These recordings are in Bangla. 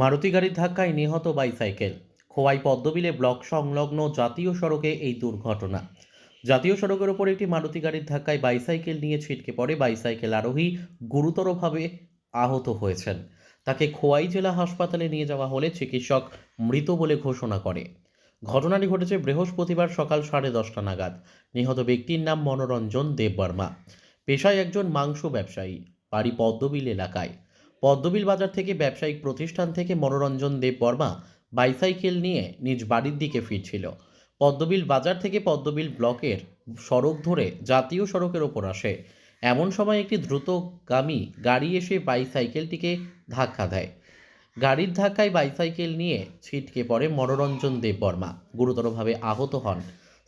মারুতি গাড়ির ধাক্কায় নিহত বাইসাইকেল। খোয়াই পদ্মবিলে ব্লক সংলগ্ন জাতীয় সড়কে এই দুর্ঘটনা। জাতীয় সড়কের ওপর একটি মারুতি গাড়ির ধাক্কায় বাইসাইকেল নিয়ে ছিটকে পড়ে বাইসাইকেল আরোহী গুরুতরভাবে আহত হয়েছেন। তাকে খোয়াই জেলা হাসপাতালে নিয়ে যাওয়া হলে চিকিৎসক মৃত বলে ঘোষণা করে। ঘটনাটি ঘটেছে বৃহস্পতিবার সকাল 10:30 নাগাদ। নিহত ব্যক্তির নাম মনোরঞ্জন দেববর্মা। পেশায় একজন মাংস ব্যবসায়ী। বাড়ি পদ্মবিল এলাকায়। পদ্মবিল বাজার থেকে ব্যবসায়িক প্রতিষ্ঠান থেকে মনোরঞ্জন দেববর্মা বাইসাইকেল নিয়ে নিজ বাড়ির দিকে ফিরছিল। পদ্মবিল বাজার থেকে পদ্মবিল ব্লকের সড়ক ধরে জাতীয় সড়কের ওপর আসে। এমন সময় একটি দ্রুতগামী গাড়ি এসে বাইসাইকেলটিকে ধাক্কা দেয়। গাড়ির ধাক্কায় বাইসাইকেল নিয়ে ছিটকে পড়ে মনোরঞ্জন দেববর্মা। গুরুতরভাবে আহত হন।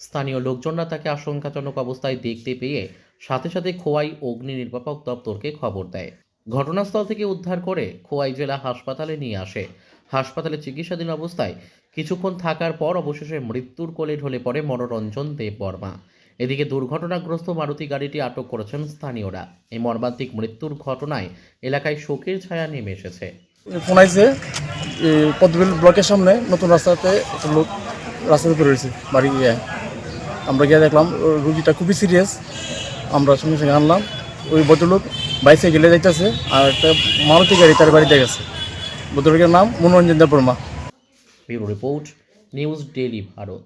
স্থানীয় লোকজনরা তাকে আশঙ্কাজনক অবস্থায় দেখতে পেয়ে সাথে সাথে খোয়াই অগ্নি নির্বাপক দপ্তরকে খবর দেয়। ঘটনাস্থল থেকে উদ্ধার করে খোয়াই জেলা হাসপাতালে নিয়ে আসে। হাসপাতালে চিকিৎসাধীন অবস্থায় কিছুক্ষণ থাকার পর অবশেষে মৃত্যুর কোলে ঢলে পড়ে মনোরঞ্জন দেববর্মা। এদিকে দুর্ঘটনাগ্রস্ত মারুতি গাড়িটি আটক করেছেন স্থানীয়রা। এই মর্মান্তিক মৃত্যুর ঘটনায় এলাকায় শোকের ছায়া নেমে এসেছে। ফোন আইছে পদ্মবিল ব্লকের সামনে নতুন রাস্তাতে একটা লোক রাস্তাতে পড়ে রয়েছে বাড়ি গিয়ে। আমরা গিয়ে দেখলাম রুগীটা খুবই সিরিয়াস। আমরা সঙ্গে সঙ্গে আনলাম। ওই ভদ্রলোক বাইসাইকেলে যাইতেছে আর একটা মারুতি গাড়ি তার বাড়িতে গেছে। ভদ্রলোকের নাম Manoranjan Debbarma. Bureau report, news daily Bharat.